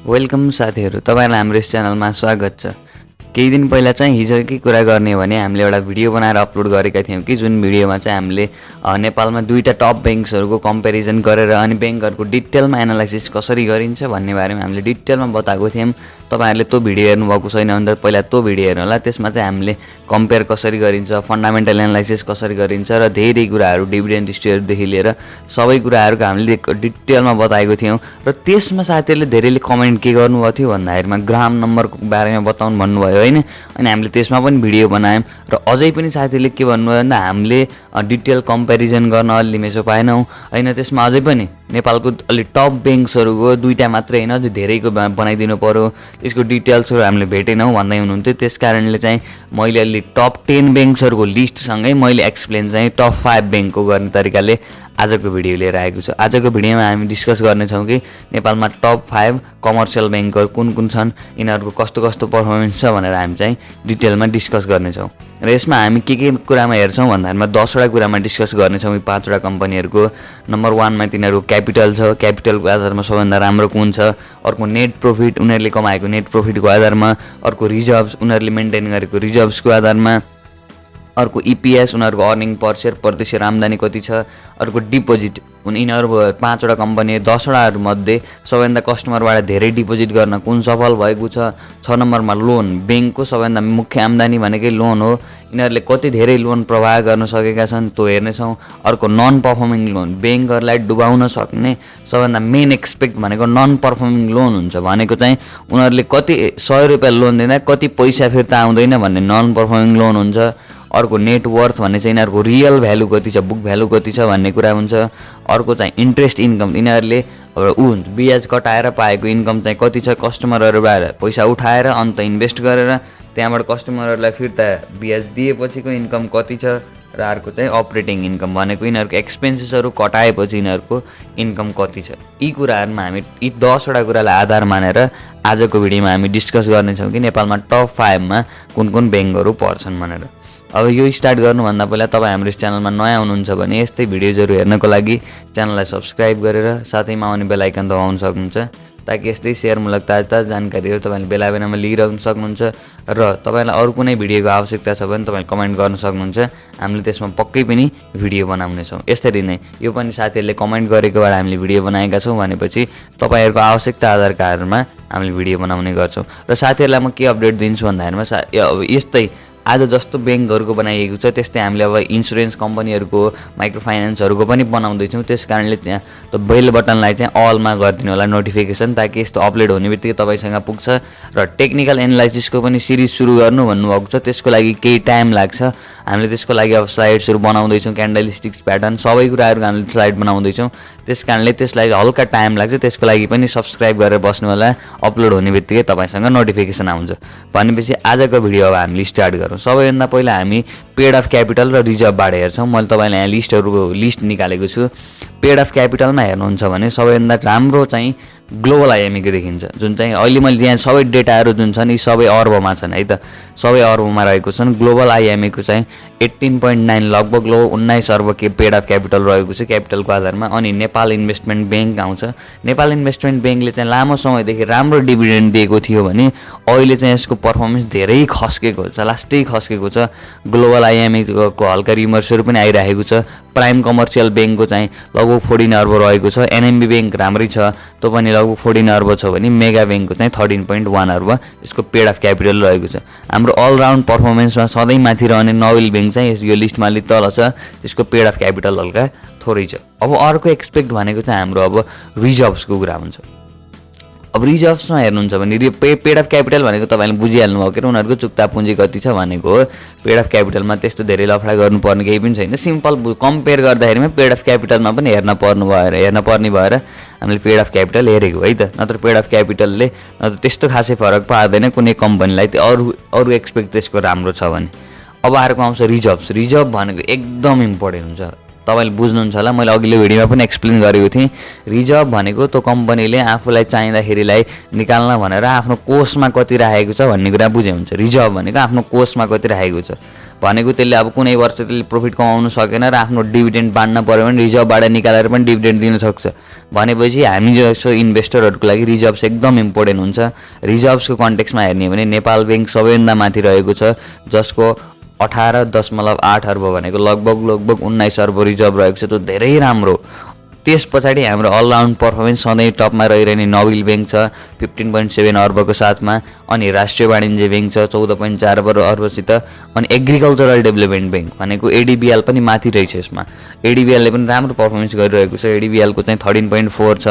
Welcome साथीहरु, तपाईहरुलाई हाम्रो यस च्यानलमा स्वागत छ। केही दिन पहिला चाहिँ हिजोकै कुरा गर्ने हो भने हामीले एउटा भिडियो बनाएर अपलोड गरेका थियौं कि जुन भिडियोमा चाहिँ हामीले नेपालमा दुईटा टप बैंक्सहरुको कम्पेरिजन गरेर अनि बैंकहरुको डिटेलमा एनालाइसिस कसरी गरिन्छ भन्ने बारेमा हामीले डिटेलमा बताएको थियौं। तपाईहरुले त्यो भिडियो हेर्नु भएको छैन भने पहिला त्यो भिडियो हेर्नु होला। त्यसमा चाहिँ हामीले कम्पेयर कसरी गरिन्छ, फन्डामेन्टल एनालाइसिस कसरी गरिन्छ र धेरै कुराहरु डिभिडेन्ड हिस्ट्रीहरु देखि लिएर सबै कुराहरुको हामीले डिटेलमा बताएको थियौं। र त्यसमा साथीहरुले धेरैले कमेन्ट के गर्नुभएको थियो भन्दाखेरिमा ग्राम नम्बरको बारेमा बताउन भन्नुभयो हैन। अनि हामीले त्यसमा पनि भिडियो बनायौं र अझै पनि साथीहरुले के भन्नुभयो भन्दा हामीले डिटेल कम्पेरिजन गर्न अलि मेसो पाएनौं हैन। त्यसमा अझै पनि नेपालको अलि टप बैंक्सहरुको दुईटा मात्रै हैन अझै धेरैको बनाइदिनु पर्यो, त्यसको डिटेल्सहरु हामीले भेटेनौं भन्दै हुनुहुन्थ्यो। त्यसकारणले चाहिँ मैले अलि टप 10 बैंक्सहरुको लिस्ट सँगै मैले एक्सप्लेन चाहिँ टप 5 बैंकको गर्ने तरिकाले आजको भिडियो लिएर आएको छु। आजको भिडियोमा हामी डिस्कस गर्ने छौं कि नेपालमा टप 5 कमर्शियल बैंकहरु कुन छन्, यिनीहरुको कस्तो कस्तो परफर्मेन्स छ भनेर हामी चाहिँ डिटेलमा डिस्कस गर्ने छौं। र यसमा हामी के कुरामा हेर्छौं भन्दामा 10 वटा कुरामा डिस्कस गर्ने छौं। यी 5 वटा कम्पनीहरुको नम्बर 1 मा तिनीहरुको क्यापिटल छ, क्यापिटलको आधारमा सबैभन्दा राम्रो कुन छ, अर्को नेट प्रॉफिट उनीहरुले कमाएको नेट प्रॉफिटको आधारमा, अर्को रिजर्भ्स उनीहरुले मेन्टेन गरेको रिजर्भ्सको आधारमा, अर्को ईपीएस उनीहरुको अर्निङ पर शेयर प्रति शेयर आम्दानी कति छ, अर्को डिपोजिट यिनीहरु 5 वटा कम्पनी 10 वटाहरु मध्ये सबैभन्दा कस्टमरबाट धेरै डिपोजिट गर्न कुन सफल भएको छ। 6 नम्बरमा लोन, बैंकको सबैभन्दा मुख्य आम्दानी भनेकै लोन हो, यिनीहरुले कति धेरै लोन प्रवाह गर्न सकेका छन् त्यो हेर्ने छौं। अर्को नन परफर्मिङ लोन, बैंकहरुलाई डुबाउन सक्ने सबैभन्दा मेन एक्सपेक्ट भनेको नन परफर्मिङ लोन हुन्छ। भनेको चाहिँ उनीहरुले कति 100 रुपैयाँ लोन दिँदा कति पैसा फिर्ता आउँदैन भन्ने नन परफर्मिङ लोन हुन्छ। अर्को नेट वर्थ भन्ने चाहिँ यिनीहरुको रियल भ्यालु कति छ, बुक भ्यालु कति छ भन्ने कुरा हुन्छ। अर्को चाहिँ इन्ट्रेस्ट इन्कम, यिनीहरुले ब्याज कटाएर पाएको इन्कम चाहिँ कति छ, कस्टमरहरुबाट पैसा उठाएर अन्त इन्भेस्ट गरेर त्यहाँबाट कस्टमरहरुलाई फिर्ता ब्याज दिएपछिको इन्कम कति छ। र अर्को चाहिँ अपरेटिङ इन्कम भनेको यिनीहरुको एक्सपेन्सेसहरु कटाएपछि यिनीहरुको इन्कम कति छ। यी कुराहरुमा हामी यी 10 वटा कुरालाई आधार मानेर आजको भिडियोमा हामी डिस्कस गर्ने छौं कि नेपालमा टप 5 मा कुन बेंकहरु पर्छन् भनेर। अब यो स्टार्ट गर्नुभन्दा पहिला तपाई हाम्रो च्यानलमा नयाँ हुनुहुन्छ भने यस्तै भिडियोजहरु हेर्नको लागि च्यानललाई सब्स्क्राइब गरेर साथैमा आउने बेल आइकन दबाउन सक्नुहुन्छ, ताकि यस्तै शेयरमूलक ताजा जानकारीहरु तपाईले बेला बेलामा लिइरहन सक्नुहुन्छ। र तपाईलाई अरु कुनै भिडियोको आवश्यकता छ भने तपाईले कमेन्ट गर्न सक्नुहुन्छ, हामीले त्यसमा पक्कै पनि भिडियो बनाउने छौं। यसरी नै यो पनि साथीहरुले कमेन्ट गरेकोबाट हामीले भिडियो बनाएका छौं भनेपछि तपाईहरुको आवश्यकता आधारका आधारमा हामीले भिडियो बनाउने गर्छौं। र साथीहरुलाई म के अपडेट दिन्छु भन्दाखेरिमा अब यस्तै आज जस्तो बैंकहरुको बनाइएको छ त्यस्तै हामीले अब इन्स्योरेन्स कम्पनीहरुको, माइक्रो फाइनान्सहरुको पनि बनाउँदै छौं। त्यसकारणले त्यहाँ त्यो बेल बटनलाई चाहिँ अलमा गरिदिनु होला नोटिफिकेसन, ताकि यस्तो अपलोड हुनेबित्तिकै तपाईसँग पुग्छ। र टेक्निकल एनालाइसिसको पनि सिरिज सुरु गर्नु भन्नुभएको छ, त्यसको लागि केही टाइम लाग्छ। हामीले त्यसको लागि अब स्लाइड्सहरु बनाउँदै छौं, क्यान्डलस्टिक प्याटर्न सबै कुराहरुको हामीले स्लाइड बनाउँदै छौं। त्यसकारणले त्यसलाई हल्का टाइम लाग्छ, त्यसको लागि पनि सब्स्क्राइब गरेर बस्नु होला। अपलोड हुनेबित्तिकै तपाईसँग नोटिफिकेसन आउँछ। भनेपछि आजको भिडियो अब हामीले स्टार्ट गरौँ। सबैभन्दा पहिला हामी पेड अफ क्यापिटल र रिजर्भबाट हेर्छौं। मैले तपाईलाई यहाँ लिस्टहरुको लिस्ट निकालेको छु। पेड अफ क्यापिटलमा हेर्नुहुन्छ भने सबैभन्दा राम्रो चाहिँ ग्लोबल आईएमई को देखिन्छ, जुन चाहिँ अहिले मैले यहाँ सबै डेटाहरु जुन छन् यी सबै अर्बमा छन् है त, सबै अर्बमा रहेको छन्। ग्लोबल आईएमई को चाहिँ 18.9 लगभग 19 अर्ब के पेड अफ क्यापिटल रहेको छ क्यापिटलको आधारमा। अनि नेपाल इन्भेस्टमेन्ट बैंक आउँछ। नेपाल इन्भेस्टमेन्ट बैंकले चाहिँ लामो समयदेखि राम्रो डिभिडेन्ड दिएको थियो भने अहिले चाहिँ यसको परफर्मेन्स धेरै खस्केको छ, लास्टै खस्केको छ। ग्लोबल आईएमई को हल्का रिमर्सहरु पनि आइरहेको छ। प्राइम कमर्शियल बैंकको चाहिँ लगभग 14 अर्ब रहेको छ। एनएमबी बैंक राम्रै छ, त्यो पनि लगभग 14 अर्ब छ भने मेगा बैंकको चाहिँ 13.1 अर्ब यसको पेड अफ क्यापिटल रहेको छ। हाम्रो अलराउन्ड परफर्मेन्समा सधैँ माथि रहने नोबेल बैंक चाहिँ यो लिस्टमा अलि तल छ, त्यसको पेड अफ क्यापिटल हल्का थोरै छ। अब अर्को एक्सपेक्ट भनेको चाहिँ हाम्रो अब रिजर्भ्सको कुरा हुन्छ। अब रिजर्भ्समा हेर्नुहुन्छ भने पेड अफ क्यापिटल भनेको तपाईले बुझिहाल्नु भयो कि उनीहरुको चुक्ता पुँजी कति छ भनेको हो। पेड अफ क्यापिटलमा त्यस्तो धेरै लफडा गर्नुपर्ने केही पनि छैन। सिम्पल कम्पेयर गर्दाखेरिमा पेड अफ क्यापिटलमा पनि हेर्न पर्ने भएर हामीले पेड अफ क्यापिटल हेरेको है त। नत्र पेड अफ क्यापिटलले नत्र त्यस्तो खासै फरक पार्दैन कुनै कम्पनीलाई, अरु एक्सपेक्ट त्यसको राम्रो छ भने। अब अर्को आउँछ रिजर्भ्स। रिजर्भ भनेको एकदम इम्पोर्टेन्ट हुन्छ, तपाईले बुझ्नुहुन्छ होला। मैले अघिल्लो भिडियोमा पनि एक्सप्लेन गरेको थिएँ। रिजर्भ भनेको त्यो कम्पनीले आफूलाई चाहिँदाखेरिलाई निकाल्न भनेर आफ्नो कोषमा कति राखेको छ भन्ने कुरा बुझे हुन्छ। रिजर्भ भनेको आफ्नो कोषमा कति राखेको छ। भनेको त्यसले अब कुनै वर्ष त्यसले प्रफिट कमाउन सकेन र आफ्नो डिभिडेन्ड बाँड्न पऱ्यो भने रिजर्भबाट निकालेर पनि डिभिडेन्ड दिन सक्छ। भनेपछि हामी जस्तो इन्भेस्टरहरूको लागि रिजर्भ्स एकदम इम्पोर्टेन्ट हुन्छ। रिजर्भ्सको कन्टेक्स्टमा हेर्ने हो भने नेपाल ब्याङ्क सबैभन्दा माथि रहेको छ, जसको 18.8 अर्ब भनेको लगभग 19 अर्ब रिजर्भ रहेको छ। त्यो धेरै राम्रो। त्यस पछाडि हाम्रो अलराउन्ड पर्फर्मेन्स सधैँ टपमा रहिरहने नोबेल ब्याङ्क छ 15.7 अर्बको साथमा, अनि राष्ट्रिय वाणिज्य ब्याङ्क छ 14.4 अर्बसित, अनि एग्रिकल्चरल डेभलपमेन्ट ब्याङ्क भनेको एडिबिएल पनि माथि रहेछ। यसमा एडिबिएलले पनि राम्रो पर्फर्मेन्स गरिरहेको छ। एडिबिएलको चाहिँ 13.4 छ।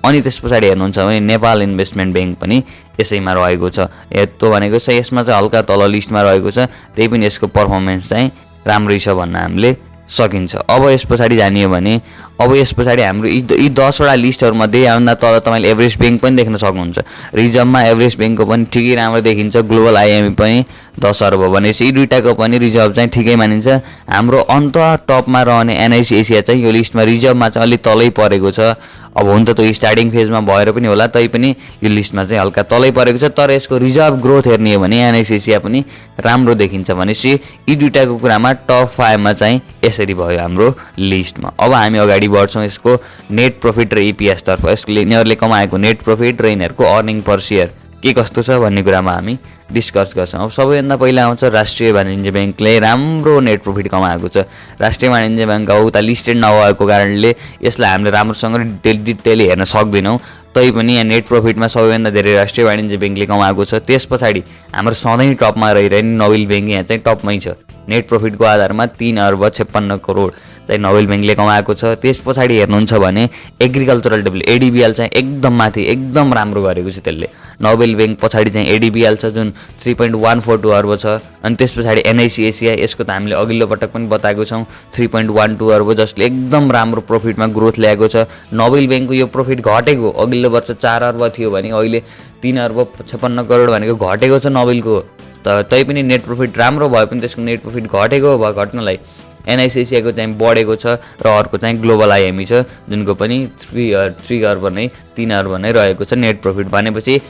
अनि त्यस पछाडि हेर्नुहुन्छ भने नेपाल इन्भेस्टमेन्ट ब्याङ्क पनि यसैमा रहेको छ। त्यो भनेको चाहिँ यसमा चाहिँ हल्का तल लिस्टमा रहेको छ, त्यही पनि यसको पर्फर्मेन्स चाहिँ राम्रै छ भन्न हामीले सकिन्छ। अब यस पछाडि जानियो भने अब यस पछाडि हाम्रो यी 10वटा लिस्टहरूमध्ये यहाँभन्दा तल तपाईँले एभरेस्ट ब्याङ्क पनि देख्न सक्नुहुन्छ। रिजर्भमा एभरेस्ट ब्याङ्कको पनि ठिकै राम्रो देखिन्छ, ग्लोबल आइएमई पनि 10 अर्ब भनेपछि यी दुईटाको पनि रिजर्भ चाहिँ ठिकै मानिन्छ। हाम्रो अन्त टपमा रहने एनआइसी एसिया चाहिँ यो लिस्टमा रिजर्भमा चाहिँ अलिक तलै परेको छ। अब हुन त त्यो स्टार्टिङ फेजमा भएर पनि होला, तैपनि यो लिस्टमा चाहिँ हल्का तलै परेको छ। तर यसको रिजर्भ ग्रोथ हेर्ने हो भने एनआइसी एसिया पनि राम्रो देखिन्छ। भनेपछि यी दुईटाको कुरामा टप 5 मा चाहिँ यसरी भयो हाम्रो लिस्टमा। अब हामी अगाडि बढ्छौँ यसको नेट प्रफिट र इपिएस तर्फ। यिनीहरूले कमाएको नेट प्रफिट र यिनीहरूको अर्निङ पर सेयर के कस्तो छ भन्ने कुरामा हामी डिस्कस गर्छौँ। अब सबैभन्दा पहिला आउँछ राष्ट्रिय वाणिज्य ब्याङ्कले राम्रो नेट प्रफिट कमाएको छ। राष्ट्रिय वाणिज्य ब्याङ्क उता लिस्टेड नभएको कारणले यसलाई हामीले राम्रोसँग डिटेल हेर्न सक्दैनौँ। तैपनि यहाँ नेट प्रफिटमा सबैभन्दा धेरै राष्ट्रिय वाणिज्य ब्याङ्कले कमाएको छ। त्यस पछाडि हाम्रो सधैँ टपमा रहिरहने नोबेल ब्याङ्क यहाँ चाहिँ टपमै छ। नेट प्रफिटको आधारमा 3 अर्ब 56 करोड चाहिँ नोबेल ब्याङ्कले कमाएको छ। त्यस पछाडि हेर्नुहुन्छ भने एग्रिकल्चरल एडिबिएल चाहिँ एकदम माथि एकदम राम्रो गरेको छ त्यसले। नोबेल ब्याङ्क पछाडि चाहिँ एडिबिएल छ जुन 3.142 अर्ब छ। अनि त्यस पछाडि एनआइसी एसिया, यसको त हामीले अघिल्लो पटक पनि बताएको छौँ 3.12 अर्ब, जसले एकदम राम्रो प्रफिटमा ग्रोथ ल्याएको छ। नोबेल ब्याङ्कको यो प्रफिट घटेको, अघिल्लो वर्ष 4 अर्ब थियो भने अहिले 3 अर्ब 56 करोड भनेको घटेको छ नोबेलको। तैपनि नेट प्रफिट राम्रो भए पनि त्यसको नेट प्रफिट घटेको भयो घट्नलाई एनआइसी एसियाको चाहिँ बढेको छ। र अर्को चाहिँ ग्लोबल आइएमई छ जुनको पनि 3 अर्ब नै 3 अर्ब नै रहेको छ नेट प्रफिट। भनेपछि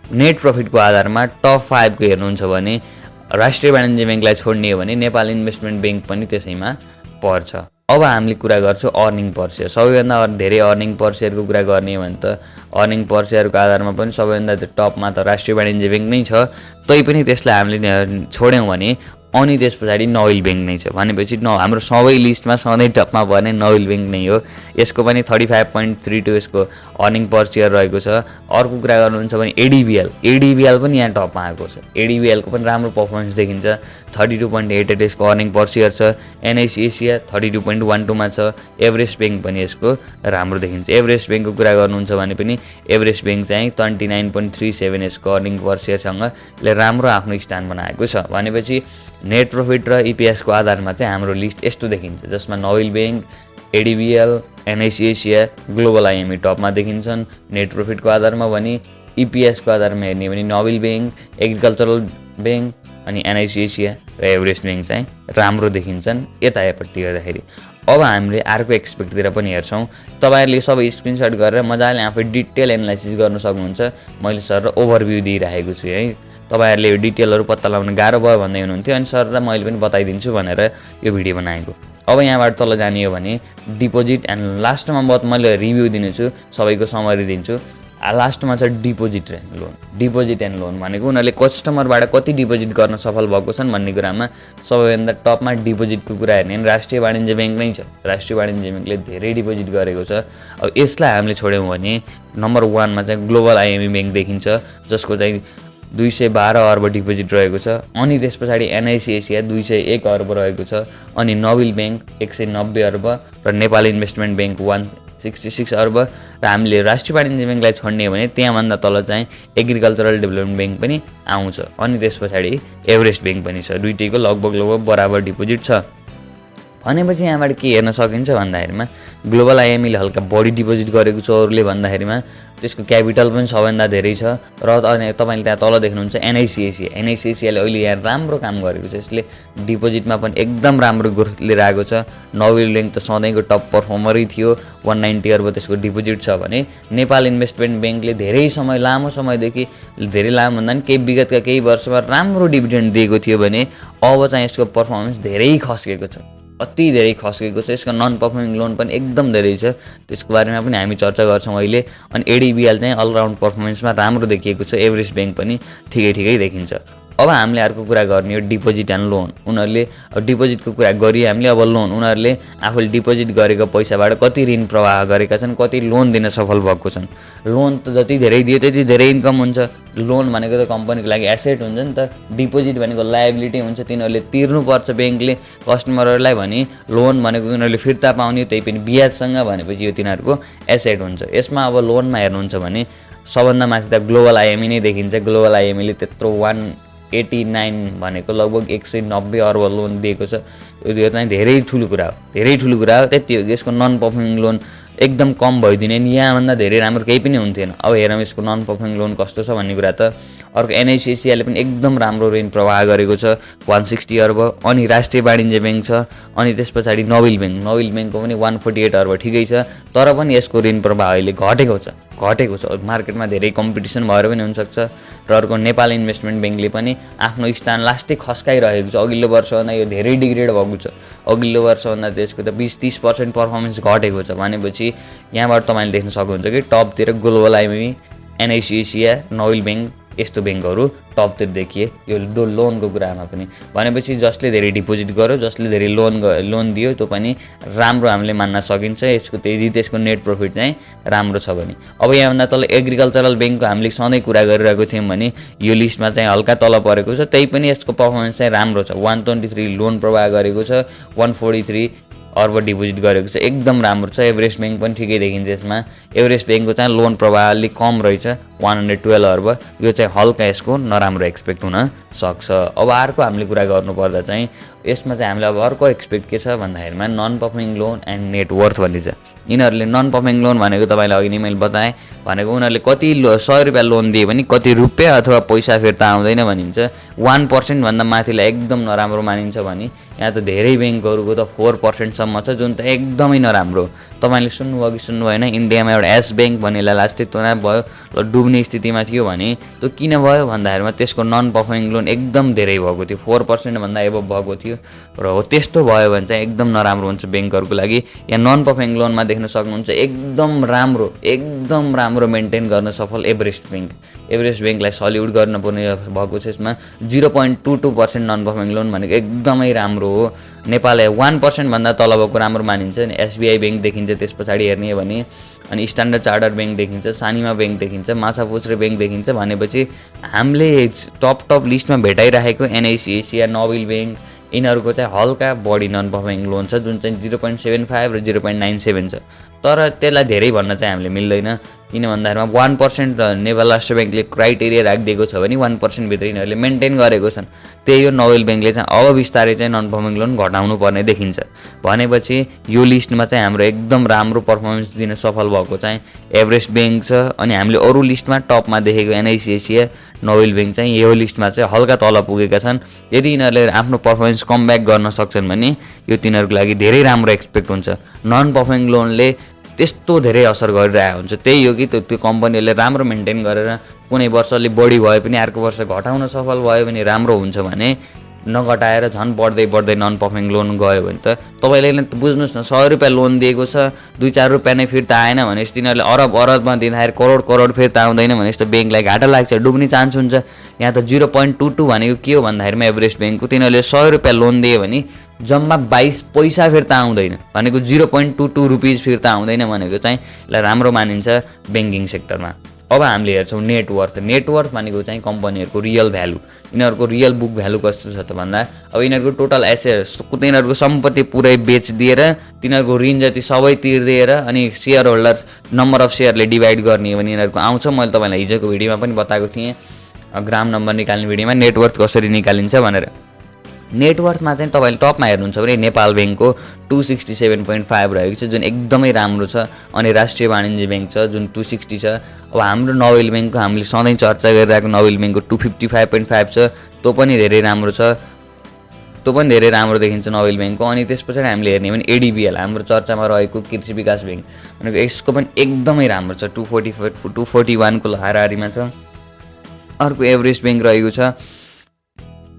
नेट प्रफिटको आधारमा टप 5 को हेर्नुहुन्छ भने राष्ट्रिय वाणिज्य ब्याङ्कलाई छोड्ने हो भने नेपाल इन्भेस्टमेन्ट ब्याङ्क पनि त्यसैमा पर्छ। अब हामीले कुरा गर्छौँ अर्निङ पर सेयर। सबैभन्दा धेरै अर्निङ पर सेयरको कुरा गर्ने हो भने त अर्निङ पर सेयरको आधारमा पनि सबैभन्दा टपमा त राष्ट्रिय वाणिज्य ब्याङ्क नै छ। तैपनि त्यसलाई हामीले छोड्यौँ भने अनि त्यस पछाडि नोबेल ब्याङ्क नै छ। भनेपछि हाम्रो सबै लिस्टमा सधैँ टपमा पर्ने नोबेल ब्याङ्क नै हो। यसको पनि 35.32 यसको अर्निङ पर सेयर रहेको छ। अर्को कुरा गर्नुहुन्छ भने एडिबिएल पनि यहाँ टपमा आएको छ। एडिबिएलको पनि राम्रो पर्फर्मेन्स देखिन्छ, 32.88 यसको अर्निङ पर सेयर छ। एनआइसी एसिया 32.12 मा छ। एभरेस्ट ब्याङ्क पनि यसको राम्रो देखिन्छ। एभरेस्ट ब्याङ्कको कुरा गर्नुहुन्छ भने पनि एभरेस्ट ब्याङ्क चाहिँ 29.37 यसको अर्निङ पर सेयरसँग राम्रो आफ्नो स्थान बनाएको छ। भनेपछि नेट प्रफिट र इपिएसको आधारमा चाहिँ हाम्रो लिस्ट यस्तो देखिन्छ, जसमा Nobel bank, ADBL, NIC Asia, global IME टपमा देखिन्छन्। नेट प्रफिटको आधारमा भने इपिएसको आधारमा हेर्ने भने नोबेल ब्याङ्क, एग्रिकल्चरल ब्याङ्क अनि एनआइसी एसिया र एभरेस्ट ब्याङ्क चाहिँ राम्रो देखिन्छन् यतापट्टि गर्दाखेरि। अब हामीले अर्को एक्सपेक्टतिर पनि हेर्छौँ। तपाईँहरूले सबै स्क्रिनसट गरेर मजाले आफै डिटेल एनालाइसिस गर्न सक्नुहुन्छ। मैले सर ओभरभ्यू दिइरहेको छु है। तपाईँहरूले यो डिटेलहरू पत्ता लगाउन गाह्रो भयो भन्दै हुनुहुन्थ्यो, अनि सर र मैले पनि बताइदिन्छु भनेर यो भिडियो बनाएको। अब यहाँबाट तल जाने हो भने डिपोजिट एन्ड लास्टमा मैले रिभ्यू दिनेछु, सबैको समरी दिन्छु। लास्टमा छ डिपोजिट एन्ड लोन भनेको उनीहरूले कस्टमरबाट कति डिपोजिट गर्न सफल भएको छन् भन्ने कुरामा सबैभन्दा टपमा डिपोजिटको कुरा हेर्ने राष्ट्रिय वाणिज्य ब्याङ्क नै छ। राष्ट्रिय वाणिज्य ब्याङ्कले धेरै डिपोजिट गरेको छ। अब यसलाई हामीले छोड्यौँ भने नम्बर 1 मा चाहिँ ग्लोबल आइएमई ब्याङ्क देखिन्छ, जसको चाहिँ 212 अर्ब डिपोजिट रहेको छ। अनि त्यस पछाडि एनआइसी एसिया 201 अर्ब रहेको छ। अनि नोबेल ब्याङ्क 190 अर्ब र नेपाल इन्भेस्टमेन्ट ब्याङ्क 166 अर्ब। र हामीले राष्ट्रिय वाणिज्य ब्याङ्कलाई छोड्ने हो भने त्यहाँभन्दा तल चाहिँ एग्रिकल्चरल डेभलपमेन्ट ब्याङ्क पनि आउँछ। अनि त्यस पछाडि एभरेस्ट ब्याङ्क पनि छ। दुईटैको लगभग बराबर डिपोजिट छ। भनेपछि यहाँबाट के हेर्न सकिन्छ भन्दाखेरिमा ग्लोबल आइएमईले हल्का बढी डिपोजिट गरेको छ अरूले भन्दाखेरिमा त्यसको क्यापिटल पनि सबैभन्दा धेरै छ र अनि तपाईँले त्यहाँ तल देख्नुहुन्छ एनआइसिएसिआईले अहिले यहाँ राम्रो काम गरेको छ। यसले डिपोजिटमा पनि एकदम राम्रो ग्रोथ लिएर आएको छ। नोबेल ब्याङ्क त सधैँको टप पर्फर्मरै थियो, 190 अर्ब त्यसको डिपोजिट छ भने नेपाल इन्भेस्टमेन्ट ब्याङ्कले लामो समयदेखि धेरै लामो भन्दा पनि विगतका केही वर्षमा राम्रो डिभिडेन्ड दिएको थियो भने अब चाहिँ यसको पर्फर्मेन्स धेरै खस्केको छ, अति धेरै खस्केको छ। यसको नन पर्फर्मिङ लोन पनि एकदम धेरै छ, त्यसको बारेमा पनि हामी चर्चा गर्छौँ अहिले। अनि एडिबिएल चाहिँ अलराउन्ड पर्फर्मेन्समा राम्रो देखिएको छ, एभरेज ब्याङ्क पनि ठिकै देखिन्छ। अब हामीले अर्को कुरा गर्ने हो डिपोजिट एन्ड लोन। उनीहरूले डिपोजिटको कुरा गरियो हामीले, अब लोन उनीहरूले आफूले डिपोजिट गरेको पैसाबाट कति ऋण प्रवाह गरेका छन्, कति लोन दिन सफल भएको छन्। लोन त जति धेरै दियो त्यति धेरै इन्कम हुन्छ। लोन भनेको त कम्पनीको लागि एसेट हुन्छ नि त, डिपोजिट भनेको लायबिलिटी हुन्छ, तिनीहरूले तिर्नुपर्छ ब्याङ्कले कस्टमरहरूलाई भने। लोन भनेको उनीहरूले फिर्ता पाउने, त्यही पनि ब्याजसँग, भनेपछि यो तिनीहरूको एसेट हुन्छ। यसमा अब लोनमा हेर्नुहुन्छ भने सबभन्दा माथि त ग्लोबल आइएमई नै देखिन्छ। ग्लोबल आइएमईले त्यत्रो 189 भनेको लगभग 190 अर्ब लोन दिएको छ। यो चाहिँ धेरै ठुलो कुरा हो। त्यति हो कि यसको नन पर्फर्मिङ लोन एकदम कम भइदिने नि, यहाँभन्दा धेरै राम्रो केही पनि हुन्थेन। अब हेरौँ यसको नन पर्फर्मिङ लोन कस्तो छ भन्ने कुरा त। अर्को एनआइसिएसिआईले पनि एकदम राम्रो ऋण प्रवाह गरेको छ, 160 अर्ब। अनि राष्ट्रिय वाणिज्य ब्याङ्क छ, अनि त्यस पछाडि नोबेल ब्याङ्कको पनि 148 अर्ब ठिकै छ। तर पनि यसको ऋण प्रवाह अहिले घटेको छ। मार्केटमा धेरै कम्पिटिसन भएर पनि हुनसक्छ। र अर्को नेपाल इन्भेस्टमेन्ट ब्याङ्कले पनि आफ्नो स्थान लास्टै खस्काइरहेको छ। अघिल्लो वर्षभन्दा यो धेरै डिग्रेड भएको छ। अघिल्लो वर्षभन्दा त्यसको त 20-30% पर्फर्मेन्स घटेको छ। भनेपछि यहाँबाट तपाईँले देख्न सक्नुहुन्छ कि टपतिर ग्लोबल आइएमई, एनआइसिएसिआई, नोबेल ब्याङ्क यस्तो ब्याङ्कहरू टपतिर देखिए यो लोनको कुरामा पनि। भनेपछि जसले धेरै डिपोजिट गर्यो, जसले धेरै लोन दियो, त्यो पनि राम्रो हामीले मान्न सकिन्छ। त्यसको नेट प्रफिट चाहिँ राम्रो छ भने। अब यहाँभन्दा तल एग्रिकल्चरल ब्याङ्कको हामीले सधैँ कुरा गरिरहेको थियौँ भने यो लिस्टमा चाहिँ हल्का तल परेको छ, त्यही पनि यसको पर्फर्मेन्स चाहिँ राम्रो छ। 123 लोन प्रवाह गरेको छ, 143 अर्ब डिपोजिट गरेको छ, एकदम राम्रो छ। एभरेस्ट ब्याङ्क पनि ठिकै देखिन्छ यसमा। एभरेस्ट ब्याङ्कको चाहिँ लोन प्रवाह अलिक कम रहेछ, 112 अर्ब। यो चाहिँ हल्का यसको नराम्रो एक्सपेक्ट हुन सक्छ। अब अर्को हामीले कुरा गर्नुपर्दा चाहिँ यसमा चाहिँ हामीले अब अर्को एक्सपेक्ट के छ भन्दाखेरिमा non performing loan and net भन्ने छ। यिनीहरूले नन पर्फर्मिङ लोन भनेको तपाईँलाई अघि नै मैले बताएँ भनेको उनीहरूले कति 100 रुपियाँ लोन दिए भने कति रुपियाँ अथवा पैसा फिर्ता आउँदैन भनिन्छ। 1% भन्दा माथिलाई एकदम नराम्रो मानिन्छ भने यहाँ त धेरै ब्याङ्कहरूको त 4% सम्म छ, जुन त एकदमै नराम्रो। तपाईँले सुन्नुभयो कि सुन्नु भएन, इन्डियामा एउटा एस ब्याङ्क भन्नेलाई लास्टै तनाव भयो, डुब्ने स्थितिमा थियो भने त्यो किन भयो भन्दाखेरिमा त्यसको नन पर्फर्मिङ लोन एकदम धेरै भएको थियो, 4% भन्दा एबभ भएको थियो। र हो त्यस्तो भयो भने चाहिँ एकदम नराम्रो हुन्छ ब्याङ्कहरूको लागि। यहाँ नन पर्फर्मिङ लोनमा देख्न सक्नुहुन्छ एकदम राम्रो मेन्टेन गर्न सफल एभरेस्ट ब्याङ्कलाई सल्युट गर्नुपर्ने भएको छ। यसमा 0.22% नन पर्फर्मिङ लोन भनेको एकदमै राम्रो हो। नेपालले 1% भन्दा तल भएको राम्रो मानिन्छ। एसबिआई ब्याङ्क देखिन्छ त्यस पछाडि हेर्ने हो भने, अनि स्ट्यान्डर्ड चार्टर्ड ब्याङ्क देखिन्छ, सानिमा ब्याङ्क देखिन्छ, माछापुच्छ्रे ब्याङ्क देखिन्छ। भनेपछि हामीले टप लिस्टमा भेटाइरहेको एनआइसिएसिआई, नोबेल ब्याङ्क यिनीहरूको चाहिँ हल्का बढी नन पर्फर्मिङ लोन छ, जुन चाहिँ 0.75 र 0.97 छ। तर त्यसलाई धेरै भन्न चाहिँ हामीले मिल्दैन, किन भन्दाखेरिमा 1% नेपाल राष्ट्र ब्याङ्कले क्राइटेरिया राखिदिएको छ भने 1% भित्र यिनीहरूले मेन्टेन गरेको छन्। त्यही हो नोबेल ब्याङ्कले चाहिँ अब बिस्तारै चाहिँ नन पर्फर्मिङ लोन घटाउनु पर्ने देखिन्छ। भनेपछि यो लिस्टमा चाहिँ हाम्रो एकदम राम्रो पर्फर्मेन्स दिन सफल भएको चाहिँ एभरेस्ट ब्याङ्क छ। अनि हामीले अरू लिस्टमा टपमा देखेको एनआइसिएसिआई, नोबेल ब्याङ्क चाहिँ यो लिस्टमा चाहिँ हल्का तल पुगेका छन्। यदि यिनीहरूले आफ्नो पर्फर्मेन्स कमब्याक गर्न सक्छन् भने यो तिनीहरूको लागि धेरै राम्रो एक्सपेक्ट हुन्छ। नन पर्फर्मिङ लोनले त्यस्तो धेरै असर गरिरहेको हुन्छ। त्यही हो कि त्यो कम्पनीहरूले राम्रो मेन्टेन गरेर कुनै वर्षले बढी भए पनि अर्को वर्ष घटाउन सफल भयो भने राम्रो हुन्छ भने नघटाएर झन् बढ्दै नन पर्फर्मिङ लोन गयो भने त तपाईँले बुझ्नुहोस् न, 100 रुपियाँ लोन दिएको छ, 2-4 रुपियाँ नै फिर्ता आएन भने तिनीहरूले अरबमा दिँदाखेरि करोड फिर्ता आउँदैन भने यस्तो ब्याङ्कलाई घाटा लाग्छ, डुब्ने चान्स हुन्छ। यहाँ त 0.22 भनेको के हो भन्दाखेरिमा एभरेस्ट ब्याङ्कको तिनीहरूले 100 रुपियाँ लोन दियो भने जम्मा 22 पैसा फिर्ता आउँदैन भनेको 0.22 रुपिज फिर्ता आउँदैन भनेको चाहिँ यसलाई राम्रो मानिन्छ ब्याङ्किङ सेक्टरमा। अब हामीले हेर्छौँ नेटवर्थ भनेको चाहिँ कम्पनीहरूको रियल भ्यालु। यिनीहरूको रियल बुक भ्यालु कस्तो छ त भन्दा अब यिनीहरूको टोटल एसेट्स, तिनीहरूको सम्पत्ति पुरै बेचिदिएर तिनीहरूको ऋण जति सबै तिर्दिएर अनि सेयर होल्डर नम्बर अफ सेयरले डिभाइड गर्ने भने यिनीहरूको आउँछ। मैले तपाईँलाई हिजोको भिडियोमा पनि बताएको थिएँ, ग्राम नम्बर निकाल्ने भिडियोमा नेटवर्थ कसरी निकालिन्छ भनेर। नेटवर्थमा चाहिँ तपाईँले टपमा हेर्नुहुन्छ भने नेपाल ब्याङ्कको 267.5 रहेको छ जुन एकदमै राम्रो छ। अनि राष्ट्रिय वाणिज्य ब्याङ्क छ जुन 260 छ। अब हाम्रो नोबेल ब्याङ्कको हामीले सधैँ चर्चा गरिरहेको नोबेल ब्याङ्कको 255.5 छ, त्यो पनि धेरै राम्रो छ, त्यो पनि धेरै राम्रो देखिन्छ नोबेल ब्याङ्कको। अनि त्यस पछाडि हामीले हेर्ने भने एडिबिएल हाम्रो चर्चामा रहेको कृषि विकास ब्याङ्क भनेको यसको पनि एकदमै राम्रो छ, 241 को हाराहारीमा छ। अर्को एभरेस्ट ब्याङ्क रहेको छ,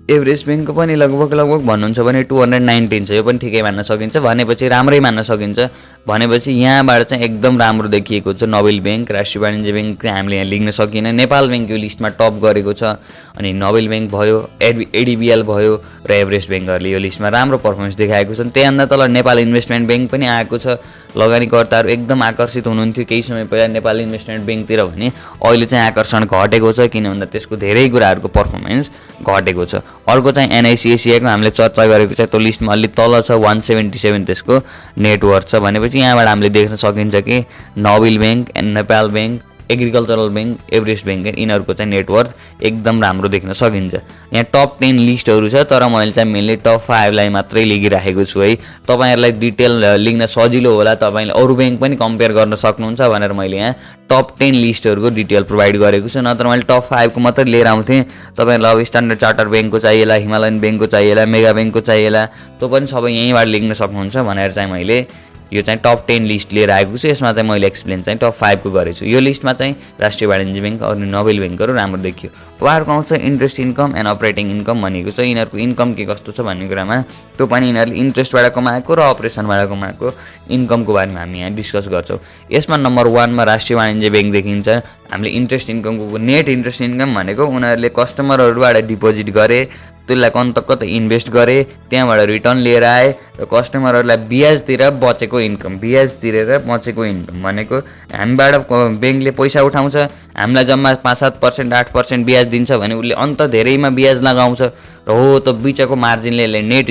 एभरेस्ट ब्याङ्कको पनि लगभग भन्नुहुन्छ भने 219 छ, यो पनि ठिकै मान्न सकिन्छ, भनेपछि राम्रै मान्न सकिन्छ। भनेपछि यहाँबाट चाहिँ एकदम राम्रो देखिएको छ नोबेल ब्याङ्क। राष्ट्रिय वाणिज्य ब्याङ्क चाहिँ हामीले यहाँ लिन सकिएन, नेपाल ब्याङ्क यो लिस्टमा टप गरेको छ। अनि नोबेल ब्याङ्क भयो, एडिबिएल भयो र एभरेस्ट ब्याङ्कहरूले यो लिस्टमा राम्रो पर्फर्मेन्स देखाएको छन्। त्यहाँभन्दा तल नेपाल इन्भेस्टमेन्ट ब्याङ्क पनि आएको छ। लगानीकर्ताहरू एकदम आकर्षित हुनुहुन्थ्यो केही समय पहिला नेपाल इन्भेस्टमेन्ट ब्याङ्कतिर भने, अहिले चाहिँ आकर्षण घटेको छ किन भन्दा त्यसको धेरै कुराहरूको पर्फर्मेन्स घटेको छ। अर्को चाहिँ एनआइसी एसियाको हामीले चर्चा गरेको छ, त्यो लिस्टमा अलि तल छ, 177 त्यसको नेटवर्थ छ। भनेपछि यहाँबाट हामीले देख्न सकिन्छ कि Nobel bank, Nepal bank, agricultural bank, Everest bank यिनीहरूको चाहिँ नेटवर्थ एकदम राम्रो देख्न सकिन्छ। यहाँ टप 10 लिस्टहरू छ, तर मैले चाहिँ मेनली टप 5 लाई मात्रै लिइराखेको छु है। तपाईँहरूलाई डिटेल लिन सजिलो होला, तपाईँले अरू ब्याङ्क पनि कम्पेयर गर्न सक्नुहुन्छ भनेर मैले यहाँ टप 10 लिस्टहरूको डिटेल प्रोभाइड गरेको छु। नत्र मैले टप 5 को मात्रै लिएर आउँथेँ। तपाईँहरूलाई अब स्ट्यान्डर्ड चार्टर ब्याङ्कको चाहिएला, हिमालयन ब्याङ्कको चाहिएला, मेगा ब्याङ्कको चाहिएला, त्यो पनि सबै यहीँबाट लिन सक्नुहुन्छ भनेर चाहिँ मैले यो चाहिँ टप 10 लिस्ट लिएर आएको छु। यसमा चाहिँ मैले एक्सप्लेन चाहिँ टप 5 को गरेछु। यो लिस्टमा चाहिँ राष्ट्रिय वाणिज्य ब्याङ्क अनि नोबेल ब्याङ्कहरू राम्रो देखियो। उहाँहरूको आउँछ interest income and operating income भनेको छ यिनीहरूको इन्कम के कस्तो छ भन्ने कुरामा, त्यो पनि यिनीहरूले इन्ट्रेस्टबाट कमाएको र अपरेसनबाट कमाएको इन्कमको बारेमा हामी यहाँ डिस्कस गर्छौँ। यसमा नम्बर 1 मा राष्ट्रिय वाणिज्य ब्याङ्क देखिन्छ। हामीले इन्ट्रेस्ट इन्कमको नेट इन्ट्रेस्ट इन्कम भनेको उनीहरूले कस्टमरहरूबाट डिपोजिट गरे, त्यसलाई कता इन्भेस्ट गरे, त्यहाँबाट रिटर्न लिएर आए र कस्टमरहरूलाई ब्याज तिरेर बचेको इन्कम, ब्याज तिरेर बचेको इन्कम भनेको हामीबाट ब्याङ्कले पैसा उठाउँछ, हामीलाई जम्मा 5-7%, 8% ब्याज दिन्छ भने उसले अन्त धेरैमा ब्याज लगाउँछ र हो त बिचको मार्जिनले नेट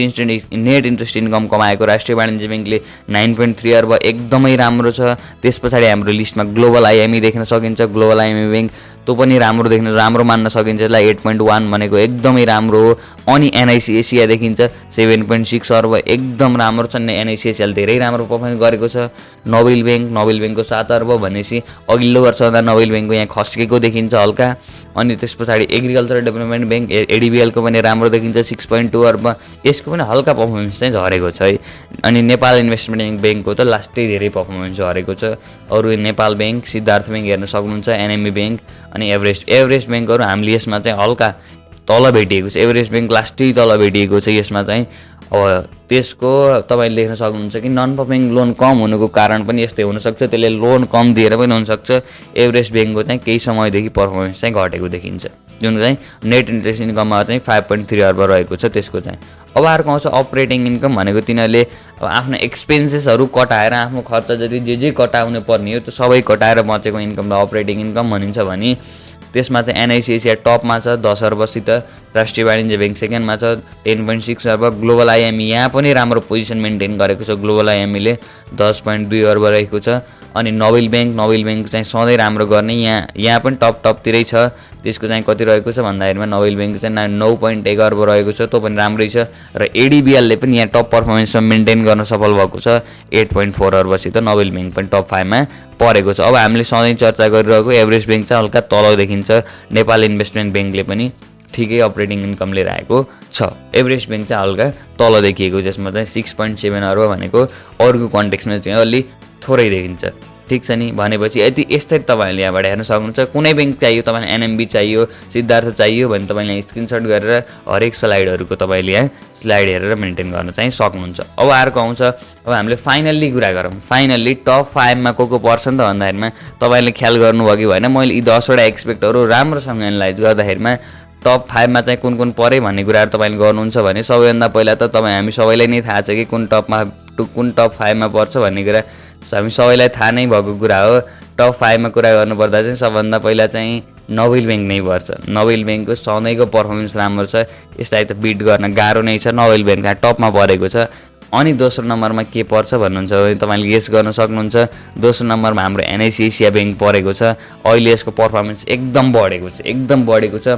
इन्ट्रेस्ट इन्कम कमाएको राष्ट्रिय वाणिज्य ब्याङ्कले 9.3 अर्ब एकदमै राम्रो छ। त्यस पछाडि हाम्रो लिस्टमा ग्लोबल आइएमई देख्न सकिन्छ, ग्लोबल आइएमई ब्याङ्क त्यो पनि राम्रो मान्न सकिन्छ। यसलाई 8.1 भनेको एकदमै राम्रो हो। अनि एनआइसी एसिया देखिन्छ 7.6 अर्ब एकदम राम्रो छ। एनआइसी एसियाले धेरै राम्रो पर्फर्मेन्स गरेको छ। नोबेल ब्याङ्कको 7 अर्ब भनेपछि अघिल्लो वर्षभन्दा नोबेल ब्याङ्कको यहाँ खस्केको देखिन्छ हल्का। अनि त्यस पछाडि एग्रिकल्चर डेभलपमेन्ट ब्याङ्क एडिबिएलको पनि राम्रो देखिन्छ 6.2 अर्ब, यसको पनि हल्का पर्फर्मेन्स चाहिँ झरेको छ है। अनि नेपाल इन्भेस्टमेन्ट ब्याङ्कको त लास्टै धेरै पर्फर्मेन्स झरेको छ। अरू नेपाल ब्याङ्क, सिद्धार्थ ब्याङ्क हेर्न सक्नुहुन्छ, एनएमई ब्याङ्क अनि एभरेस्ट ब्याङ्कहरू हामीले यसमा चाहिँ हल्का तल भेटिएको छ। एभरेस्ट ब्याङ्क लास्टै तल भेटिएको छ यसमा चाहिँ। अब त्यसको तपाईँले देख्न सक्नुहुन्छ कि नन पर्फर्मिङ लोन कम हुनुको कारण पनि यस्तै हुनसक्छ, त्यसले लोन कम दिएर पनि हुनसक्छ। एभरेस्ट ब्याङ्कको चाहिँ केही समयदेखि पर्फर्मेन्स चाहिँ घटेको देखिन्छ, जुन चाहिँ नेट इन्ट्रेस्ट इन्कममा चाहिँ 5.3 अर्ब रहेको छ त्यसको चाहिँ। अब अर्को आउँछ अपरेटिङ इन्कम भनेको तिनीहरूले अब आफ्नो एक्सपेन्सेसहरू कटाएर आफ्नो खर्च जति जे कटाउनु पर्ने हो त्यो सबै कटाएर बचेको इन्कमलाई अपरेटिङ इन्कम भनिन्छ भने त्यसमा चाहिँ एनआइसी एसिया टपमा छ 10 अर्बसित, राष्ट्रिय वाणिज्य ब्याङ्क सेकेन्डमा छ 10.6 अर्ब, ग्लोबल आइएमई यहाँ पनि राम्रो पोजिसन मेन्टेन गरेको छ, ग्लोबल आइएमईले 10.2 अर्ब रहेको छ। अनि नोबेल ब्याङ्क चाहिँ सधैँ राम्रो गर्ने, यहाँ पनि टपतिरै छ। त्यसको चाहिँ कति रहेको छ भन्दाखेरिमा नोबेल ब्याङ्क चाहिँ 9.1 अर्ब रहेको छ, त्यो पनि राम्रै छ। र एडिबिएलले पनि यहाँ टप पर्फर्मेन्समा मेन्टेन गर्न सफल भएको छ 8.4 अर्बसित, नोबेल ब्याङ्क पनि टप 5 मा परेको छ। अब हामीले सधैँ चर्चा गरिरहेको एभरेस्ट ब्याङ्क चाहिँ हल्का तल देखिन्छ, नेपाल इन्भेस्टमेन्ट ब्याङ्कले पनि ठिकै अपरेटिङ इन्कम लिएर आएको छ। एभरेस्ट ब्याङ्क चाहिँ हल्का तल देखिएको छ, जसमा चाहिँ 6.7 अर्ब भनेको अरूको कन्टेक्समा चाहिँ अलि थोरै देखिन्छ। ठिक छ नि, भनेपछि यस्तै तपाईँहरूले यहाँबाट हेर्न सक्नुहुन्छ। कुनै ब्याङ्क चाहियो, तपाईँलाई एनएमबी चाहियो, सिद्धार्थ चाहियो भने तपाईँले यहाँ स्क्रिनसट गरेर हरेक स्लाइडहरूको तपाईँले यहाँ स्लाइड हेरेर मेन्टेन गर्न चाहिँ सक्नुहुन्छ। अब अर्को आउँछ, अब हामीले फाइनल्ली कुरा गरौँ, फाइनल्ली टप 5 मा को पर्छ नि त भन्दाखेरिमा तपाईँले ख्याल गर्नुभयो कि भएन, मैले यी 10 वटा एक्सपेक्टहरू राम्रोसँग एनालाइज गर्दाखेरिमा टप 5 मा चाहिँ कुन परे भन्ने कुराहरू तपाईँले गर्नुहुन्छ भने सबैभन्दा पहिला त हामी सबैलाई नै थाहा छ कि कुन टप 5 मा पर्छ भन्ने कुरा हामी सबैलाई थाहा नै भएको कुरा हो। टप 5 मा कुरा गर्नुपर्दा चाहिँ सबभन्दा पहिला चाहिँ नोबेल ब्याङ्क नै पर्छ। नोबेल ब्याङ्कको सधैँको पर्फर्मेन्स राम्रो छ, यसलाई त बिट गर्न गाह्रो नै छ। नोबेल ब्याङ्क यहाँ टपमा परेको छ। अनि दोस्रो नम्बरमा के पर्छ भन्नुहुन्छ भने तपाईँले गेस गर्न सक्नुहुन्छ। दोस्रो नम्बरमा हाम्रो एनआइसी एसिया ब्याङ्क परेको छ। अहिले यसको पर्फर्मेन्स एकदम बढेको छ।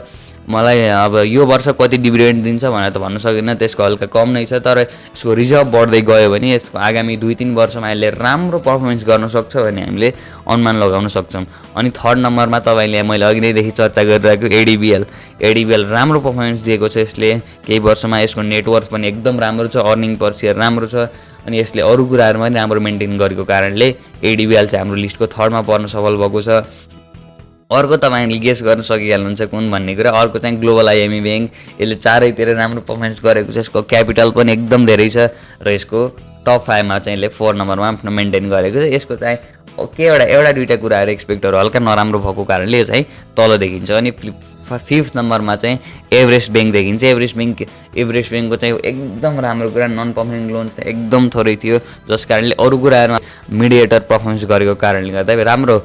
मलाई अब यो वर्ष कति डिभिडेन्ड दिन्छ भनेर त भन्न सकिन्न, त्यसको हल्का कम नै छ, तर यसको रिजर्भ बढ्दै गयो भने यसको आगामी 2-3 वर्षमा यसले राम्रो पर्फर्मेन्स गर्न सक्छ भन्ने हामीले अनुमान लगाउन सक्छौँ। अनि थर्ड नम्बरमा तपाईँले मैले अघि नैदेखि चर्चा गरिरहेको एडिबिएल राम्रो पर्फर्मेन्स दिएको छ यसले केही वर्षमा। यसको नेटवर्क पनि एकदम राम्रो छ, अर्निङ पर सेयर राम्रो छ, अनि यसले अरू कुराहरूमा पनि राम्रो मेन्टेन गरेको कारणले एडिबिएल चाहिँ हाम्रो लिस्टको थर्डमा पर्न सफल भएको छ। अर्को तपाईँले गेस गर्न सकिहाल्नुहुन्छ कुन भन्ने कुरा। अर्को चाहिँ ग्लोबल आइएमई ब्याङ्क, यसले चारैतिर राम्रो पर्फर्मेन्स गरेको छ, यसको क्यापिटल पनि एकदम धेरै छ र यसको टप 5 मा चाहिँ यसले 4 नम्बरमा आफ्नो मेन्टेन गरेको छ। यसको चाहिँ एउटा दुईवटा कुराहरू एक्सपेक्टहरू हल्का नराम्रो भएको कारणले यो चाहिँ तल देखिन्छ। अनि 5th नम्बरमा चाहिँ एभरेस्ट ब्याङ्क देखिन्छ। एभरेस्ट ब्याङ्कको चाहिँ एकदम राम्रो कुरा, नन पर्फर्मिङ लोन चाहिँ एकदम थोरै थियो, जस कारणले अरू कुराहरूमा मिडिएटर पर्फर्मेन्स गरेको कारणले गर्दा राम्रो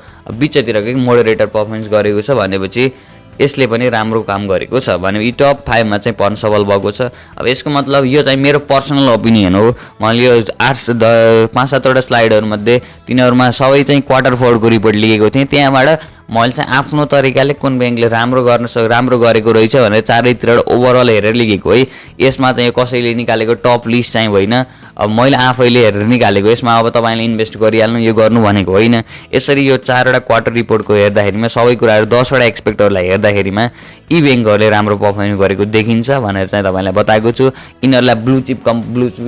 बिचतिरकै मोडरेटर पर्फर्मेन्स गरेको छ भनेपछि यसले पनि राम्रो काम गरेको छ भने यी टप 5 मा चाहिँ पर्न सफल भएको छ। अब यसको मतलब यो चाहिँ मेरो पर्सनल ओपिनियन हो। मैले यो 5-7वटा स्लाइडहरूमध्ये तिनीहरूमा सबै चाहिँ क्वार्टर फोरको रिपोर्ट लिएको थिएँ, त्यहाँबाट मैले चाहिँ आफ्नो तरिकाले कुन ब्याङ्कले राम्रो गरेको रहेछ भनेर चारैतिर ओभरअल हेरेर लेखेको है। यसमा चाहिँ कसैले निकालेको टप लिस्ट चाहिँ होइन, अब मैले आफैले हेरेर निकालेको। यसमा अब तपाईँले इन्भेस्ट गरिहाल्नु यो गर्नु भनेको होइन। यसरी यो 4वटा क्वार्टर रिपोर्टको हेर्दाखेरिमा सबै कुराहरू 10वटा एक्सपेक्टरलाई हेर्दाखेरिमा यी ब्याङ्कहरूले राम्रो पर्फर्मेन्स गरेको देखिन्छ भनेर चाहिँ तपाईँलाई बताएको छु। यिनीहरूलाई ब्लु चिप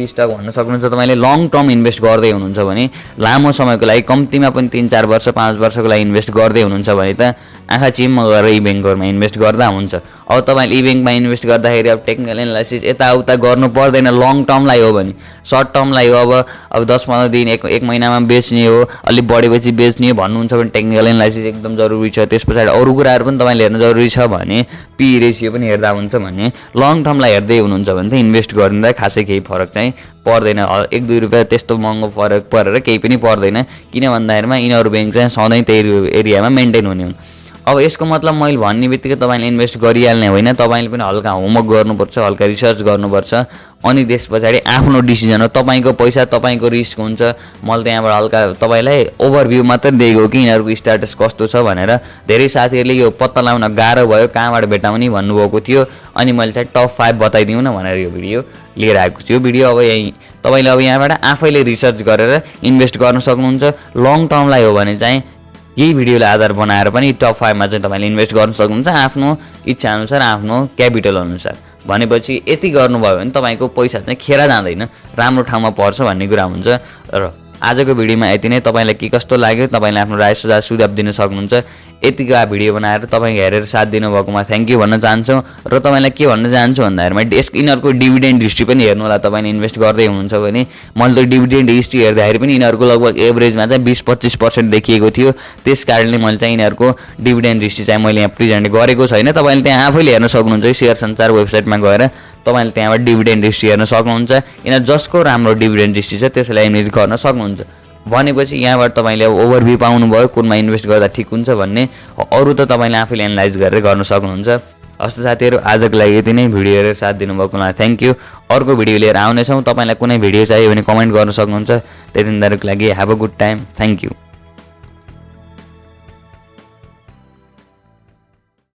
स्टक भन्न सक्नुहुन्छ। तपाईँले लङ टर्म इन्भेस्ट गर्दै हुनुहुन्छ भने, लामो समयको लागि कम्तीमा पनि 3-4 वर्ष 5 वर्षको लागि इन्भेस्ट गर्दै हुनुहुन्छ भने त आँखा चिम्म गरेर यी ब्याङ्कहरूमा इन्भेस्ट गर्दा हुन्छ। अब तपाईँले यी ब्याङ्कमा इन्भेस्ट गर्दाखेरि अब टेक्निकल एनालाइसिस यताउता गर्नु पर्दैन। लङ टर्मलाई हो भने, सर्ट टर्मलाई हो अब 10-15 दिन एक महिनामा बेच्ने हो, अलिक बढेपछि बेच्ने हो भन्नुहुन्छ भने टेक्निकल एनालाइसिस एकदम जरुरी छ। त्यस पछाडि अरू कुराहरू पनि तपाईँले हेर्न जरुरी छ भने पी रेसियो पनि हेर्दा हुन्छ भने, लङ टर्मलाई हेर्दै हुनुहुन्छ भने चाहिँ इन्भेस्ट गर्दा खासै केही फरक चाहिँ पर्दैन। 1-2 रुपियाँ त्यस्तो महँगो फरक परेर केही पनि पर्दैन, किन भन्दाखेरिमा यिनीहरू ब्याङ्क चाहिँ सधैँ त्यही एरियामा मेन्टेन हुने हुन्। अब यसको मतलब मैले भन्ने बित्तिकै तपाईँले इन्भेस्ट गरिहाल्ने होइन, तपाईँले पनि हल्का होमवर्क गर्नुपर्छ, हल्का रिसर्च गर्नुपर्छ, अनि त्यस पछाडि आफ्नो डिसिजन हो। तपाईँको पैसा तपाईँको रिस्क हुन्छ। मैले त्यहाँबाट हल्का तपाईँलाई ओभरभ्यू मात्रै दिएको कि यिनीहरूको स्ट्याटस कस्तो छ भनेर। धेरै साथीहरूले यो पत्ता लगाउन गाह्रो भयो कहाँबाट भेटाउने भन्नुभएको थियो, अनि मैले चाहिँ टप 5 बताइदिउँ न भनेर यो भिडियो लिएर आएको छु। यो भिडियो अब यहीँ तपाईँले अब यहाँबाट आफैले रिसर्च गरेर इन्भेस्ट गर्न सक्नुहुन्छ। लङ टर्मलाई हो भने चाहिँ यही भिडियोलाई आधार बनाएर पनि टप 5 मा चाहिँ तपाईँले इन्भेस्ट गर्न सक्नुहुन्छ आफ्नो इच्छाअनुसार, आफ्नो क्यापिटल अनुसार। भनेपछि यति गर्नुभयो भने तपाईँको पैसा चाहिँ खेर जाँदैन, राम्रो ठाउँमा पर्छ भन्ने कुरा हुन्छ। र आजको भिडियोमा यति नै। तपाईँलाई के कस्तो लाग्यो तपाईँले आफ्नो राय सुझाव दिन सक्नुहुन्छ। यतिको भिडियो बनाएर तपाईँ हेरेर साथ दिनुभएकोमा थ्याङ्क यू भन्न चाहन्छु। र तपाईँलाई के भन्न चाहन्छु भन्दाखेरिमा यिनीहरूको डिभिडेन्ड हिस्ट्री पनि हेर्नु होला। तपाईँले इन्भेस्ट गर्दै हुनुहुन्छ भने मैले त डिभिडेन्ड हिस्ट्री हेर्दाखेरि पनि यिनीहरूको लगभग एभरेजमा चाहिँ 20-25% देखिएको थियो। त्यस कारणले मैले चाहिँ यिनीहरूको डिभिडेन्ड हिस्ट्री चाहिँ मैले यहाँ प्रेजेन्ट गरेको छैन। तपाईँले त्यहाँ आफैले हेर्न सक्नुहुन्छ। सेयर संसार वेबसाइटमा गएर तपाईँले त्यहाँबाट डिभिडेन्ड हिस्ट्री हेर्न सक्नुहुन्छ। यिनीहरू जसको राम्रो डिभिडेन्ड हिस्ट्री छ त्यसलाई इन्भेस्ट गर्न सक्नुहुन्छ। भनेपछि यहाँबाट तपाईँले ओभरभ्यू पाउनुभयो कुनमा इन्भेस्ट गर्दा ठिक हुन्छ भन्ने। अरू त तपाईँले आफैले एनालाइज गरेर गर्न सक्नुहुन्छ। हस् साथीहरू, आजको लागि यति नै। भिडियो हेरेर साथ दिनुभएकोमा थ्याङ्क यू। अर्को भिडियो लिएर आउनेछौँ। तपाईँलाई कुनै भिडियो चाहियो भने कमेन्ट गर्न सक्नुहुन्छ। त्यति बेलाको लागि have a good time. Thank you.